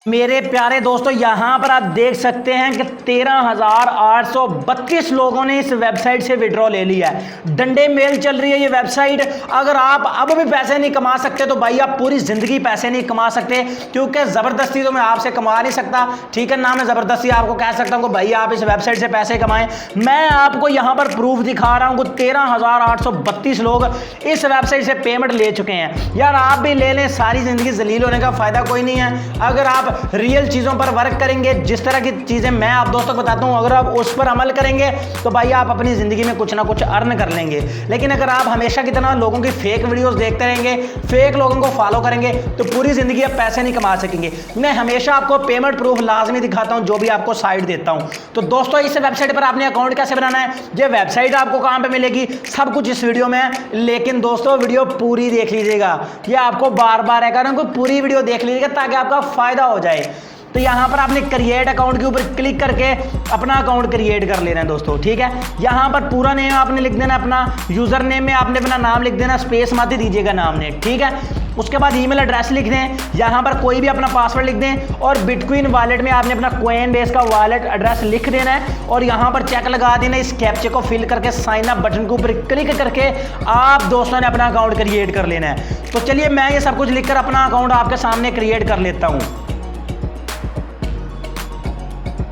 मेरे प्यारे दोस्तों, यहां पर आप देख सकते हैं कि 13,832 लोगों ने इस वेबसाइट से विड्रॉ ले लिया है। डंडे मेल चल रही है ये वेबसाइट। अगर आप अब भी पैसे नहीं कमा सकते तो भाई आप पूरी जिंदगी पैसे नहीं कमा सकते, क्योंकि जबरदस्ती तो मैं आपसे कमा नहीं सकता। ठीक है ना, मैं जबरदस्ती आपको कह सकता हूं कि भाई आप इस वेबसाइट से पैसे कमाएं। मैं आपको यहां पर प्रूफ दिखा रहा हूं कि 13,832 लोग इस वेबसाइट से पेमेंट ले चुके हैं। यार आप भी ले लें, सारी जिंदगी जलील होने का फायदा कोई नहीं है। अगर आप रियल चीजों पर वर्क करेंगे, जिस तरह की चीजें मैं आप दोस्तों को बताता हूं, अगर आप उस पर अमल करेंगे तो भाई आप अपनी जिंदगी में कुछ ना कुछ अर्न कर लेंगे। लेकिन अगर आप हमेशा की तरह लोगों की फेक वीडियोस देखते रहेंगे, फेक लोगों को फॉलो करेंगे, तो पूरी जिंदगी आप पैसे नहीं कमा सकेंगे। मैं हमेशा आपको पेमेंट प्रूफ लाजमी दिखाता हूं, जो भी आपको साइट देता हूं। तो दोस्तों, इस वेबसाइट पर आपने अकाउंट कैसे बनाना है, ये वेबसाइट आपको कहां पे मिलेगी, सब कुछ इस वीडियो में है। लेकिन दोस्तों, वीडियो पूरी देख लीजिएगा। ये आपको बार बार है कारण पूरी वीडियो देख लीजिएगा ताकि आपका फायदा हो जाए। तो यहां पर आपने क्रिएट अकाउंट के ऊपर क्लिक करके अपना अकाउंट क्रिएट कर लेना है दोस्तों। ठीक है, यहां पर पूरा नेम आपने लिख देना, अपना यूजर नेम में आपने अपना नाम लिख देना, स्पेस मत दीजिएगा नाम ने। ठीक है, उसके बाद ईमेल एड्रेस लिख दें, यहां पर कोई भी अपना पासवर्ड लिख दें, और बिटकॉइन वॉलेट में आपने अपना कॉइन बेस का वॉलेट एड्रेस लिख देना है, और यहां पर चेक लगा देना। इस कैप्चे को फिल करके साइन अप बटन के ऊपर क्लिक करके आप दोस्तों ने अपना अकाउंट क्रिएट कर लेना है। तो चलिए मैं ये सब कुछ लिखकर अपना अकाउंट आपके सामने क्रिएट कर लेता हूं।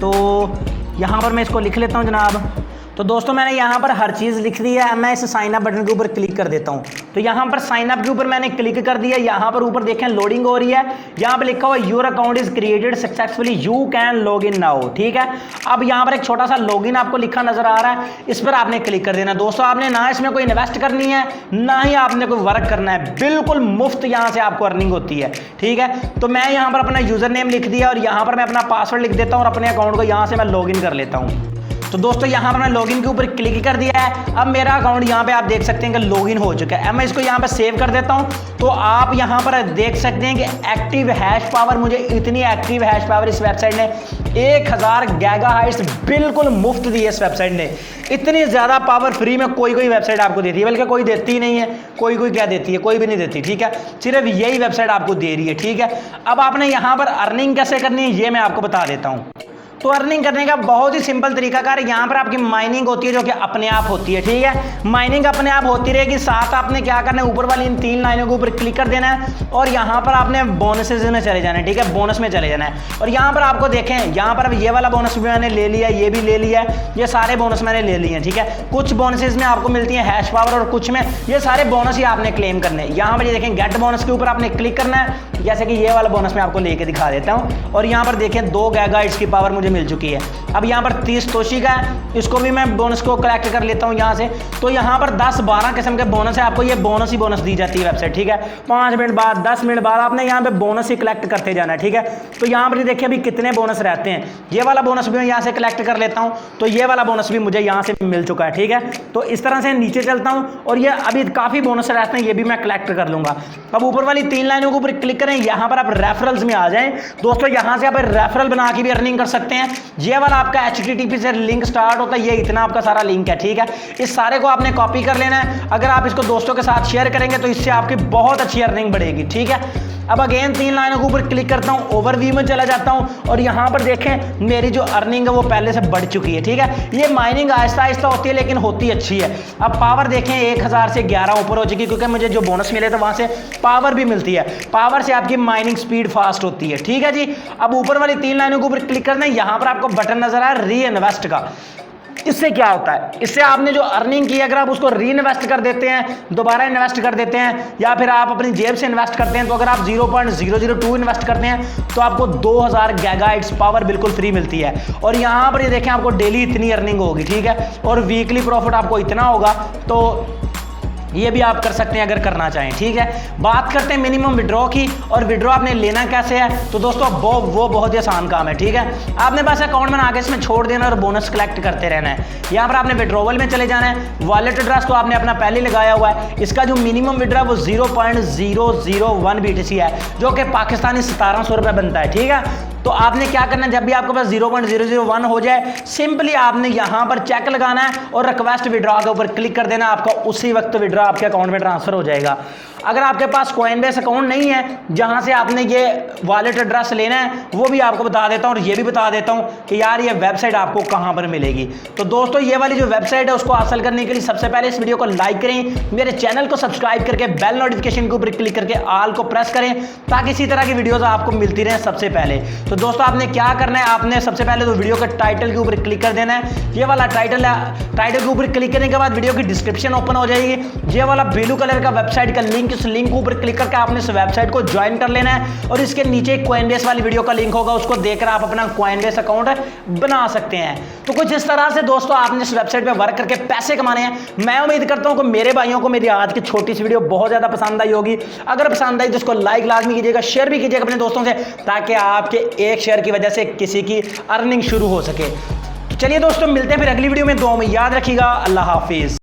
तो यहाँ पर मैं इसको लिख लेता हूँ जनाब। तो दोस्तों, मैंने यहाँ पर हर चीज़ लिख दी है। मैं इस साइन अप बटन के ऊपर क्लिक कर देता हूँ। तो यहाँ पर साइन अप के ऊपर मैंने क्लिक कर दिया। यहाँ पर ऊपर देखें लोडिंग हो रही है, यहाँ पर लिखा हुआ your account is created successfully, you can log in now. ठीक है, अब यहाँ पर एक छोटा सा लॉगिन आपको लिखा नजर आ रहा है, इस पर आपने क्लिक कर देना। दोस्तों, आपने ना इसमें कोई इन्वेस्ट करनी है, ना ही आपने कोई वर्क करना है, बिल्कुल मुफ्त यहाँ से आपको अर्निंग होती है। ठीक है, तो मैं यहाँ पर अपना यूजर नेम लिख दिया और यहाँ पर मैं अपना पासवर्ड लिख देता हूँ और अपने अकाउंट को यहाँ से मैं लॉग इन कर लेता हूँ। तो दोस्तों, यहाँ पर मैं लॉगिन के ऊपर क्लिक कर दिया है। अब मेरा अकाउंट यहाँ पे आप देख सकते हैं कि लॉगिन हो चुका है। अब मैं इसको यहाँ पे सेव कर देता हूँ। तो आप यहाँ पर देख सकते हैं कि एक्टिव हैश पावर, मुझे इतनी एक्टिव हैश पावर इस वेबसाइट ने 1000 गीगाहर्ट्ज़ बिल्कुल मुफ्त दी है। इस वेबसाइट ने इतनी ज़्यादा पावर फ्री में कोई वेबसाइट आपको देती है, बल्कि कोई देती ही नहीं है। कोई क्या देती है, कोई भी नहीं देती। ठीक है, सिर्फ यही वेबसाइट आपको दे रही है। ठीक है, अब आपने यहाँ पर अर्निंग कैसे करनी है ये मैं आपको बता देता हूँ। तो अर्निंग करने का बहुत ही सिंपल तरीकाकार, यहाँ पर आपकी माइनिंग होती है जो कि अपने आप होती है। ठीक है, माइनिंग अपने आप होती रहेगी। साथ आपने क्या करना है, ऊपर वाली इन 3 लाइनों के ऊपर क्लिक कर देना है और यहाँ पर आपने बोनसेस में चले जाना है। ठीक है, बोनस में चले जाना है और यहाँ पर आपको देखें, यहाँ पर अब ये वाला बोनस भी मैंने ले लिया, ये भी ले लिया है, ये सारे बोनस मैंने ले लिए हैं। ठीक है, कुछ बोनसेस में आपको मिलती है हैश पावर और कुछ में ये सारे बोनस ही आपने क्लेम करने हैं। यहाँ पर ये देखें, गेट बोनस के ऊपर आपने क्लिक करना है, जैसे कि ये वाला बोनस मैं आपको लेके दिखा देता हूँ। और यहाँ पर देखें 2 गीगाहर्ट्ज़ की पावर मुझे मिल चुकी है। अब यहाँ पर 30 तोशी का है, इसको भी मैं बोनस को कलेक्ट कर लेता हूँ यहाँ से। तो यहाँ पर 10-12 किस्म के बोनस है, आपको ये बोनस ही बोनस दी जाती है वेबसाइट। ठीक है, 5 मिनट बाद 10 मिनट बाद आपने यहाँ पे बोनस ही कलेक्ट करते जाना है। ठीक है, तो यहाँ पर देखिए अभी कितने बोनस रहते हैं। ये वाला बोनस भी मैं यहाँ से कलेक्ट कर लेता हूँ, तो ये वाला बोनस भी मुझे यहाँ से मिल चुका है। ठीक है, तो इस तरह से नीचे चलता हूँ और ये अभी काफ़ी बोनस रहते हैं, ये भी मैं कलेक्ट कर लूँगा। अब ऊपर वाली 3 लाइनों के ऊपर क्लिक करें, यहाँ पर आप रेफरल्स में आ जाएं। दोस्तों, यहाँ से आप रेफरल बना के भी अर्निंग कर सकते हैं। ये वाला आपका HTTP से लिंक स्टार्ट होता है, ये इतना आपका सारा लिंक है। ठीक है, इस सारे को आपने कॉपी कर लेना है। अगर आप इसको दोस्तों के साथ शेयर करेंगे तो इससे आपकी बहुत अच्छी अर्निंग बढ़ेगी। ठीक है, अब अगेन 3 लाइनों के ऊपर क्लिक करता हूं, ओवरव्यू में चला जाता हूं और यहां पर देखें मेरी जो अर्निंग है वो पहले से बढ़ चुकी है। ठीक है, ये माइनिंग आहिस्ता आहिस्ता होती है लेकिन होती अच्छी है। अब पावर देखें 1000 से 11 ऊपर हो चुकी, क्योंकि मुझे जो बोनस मिले तो वहां से पावर भी मिलती है। पावर से आपकी माइनिंग स्पीड फास्ट होती है। ठीक है जी, अब ऊपर वाली 3 लाइनों के ऊपर क्लिक करना है, यहां पर आपको बटन नजर आ रहा है री इन्वेस्ट का। इससे क्या होता है, इससे आपने जो अर्निंग की अगर आप उसको री इन्वेस्ट कर देते हैं, दोबारा इन्वेस्ट कर देते हैं, या फिर आप अपनी जेब से इन्वेस्ट करते हैं, तो अगर आप 0.002 इन्वेस्ट करते हैं तो आपको 2000 गीगाहर्ट्ज़ पावर बिल्कुल फ्री मिलती है। और यहाँ पर ये देखें आपको डेली इतनी अर्निंग होगी। ठीक है, और वीकली प्रॉफिट आपको इतना होगा, तो ये भी आप कर सकते हैं अगर करना चाहें। ठीक है, बात करते हैं मिनिमम विड्रॉ की, और विड्रॉ आपने लेना कैसे है। तो दोस्तों, वो बहुत ही आसान काम है। ठीक है, आपने बस अकाउंट बना के इसमें छोड़ देना और बोनस कलेक्ट करते रहना है। यहाँ पर आपने विड्रॉवल में चले जाना है। वॉलेट एड्रेस तो आपने अपना पहले लगाया हुआ है। इसका जो मिनिमम विड्रॉ वो 0.001 BTC है, जो कि पाकिस्तानी 1700 रुपये बनता है। ठीक है, तो आपने क्या करना है, जब भी आपके पास 0.001 हो जाए, सिंपली आपने यहाँ पर चेक लगाना है और रिक्वेस्ट विड्रॉ के ऊपर क्लिक कर देना। आपका उसी वक्त विड्रॉ आपके अकाउंट में ट्रांसफर हो जाएगा। अगर आपके पास Coinbase अकाउंट नहीं है जहां से आपने ये वॉलेट एड्रेस लेना है, वो भी आपको बता देता हूं और ये भी बता देता हूं कि यार ये वेबसाइट आपको कहां पर मिलेगी। तो दोस्तों ये वाली जो वेबसाइट है उसको हासिल करने के लिए सबसे पहले इस वीडियो को लाइक करें, मेरे चैनल को सब्सक्राइब करके बेल नोटिफिकेशन के ऊपर क्लिक करके ऑल को प्रेस करें ताकि इसी तरह की वीडियोस आपको मिलती रहे सबसे पहले। तो दोस्तों आपने क्या करना है, आपने सबसे पहले तो वीडियो के टाइटल के ऊपर क्लिक कर देना है। ये वाला टाइटल है, टाइटल के ऊपर क्लिक करने के बाद वीडियो की डिस्क्रिप्शन ओपन हो जाएगी। ये वाला ब्लू कलर का वेबसाइट का लिंक, इस लिंक के ऊपर क्लिक करके आपने इस वेबसाइट को ज्वाइन कर लेना है और इसके नीचे Coinbase वाली वीडियो का लिंक होगा, उसको देखकर आप अपना Coinbase अकाउंट बना सकते हैं। तो कुछ इस तरह से दोस्तों आपने इस वेबसाइट पे वर्क करके पैसे कमाने हैं। मैं उम्मीद करता हूं कि मेरे भाइयों को मेरी आज की छोटी सी वीडियो बहुत ज्यादा पसंद आई होगी। अगर पसंद आई तो इसको लाइक लाजमी कीजिएगा, शेयर भी कीजिएगा अपने दोस्तों से, ताकि आपके एक शेयर की वजह से किसी की अर्निंग शुरू हो सके। तो चलिए दोस्तों मिलते हैं फिर अगली वीडियो में। दुआ में याद रखिएगा। अल्लाह हाफिज।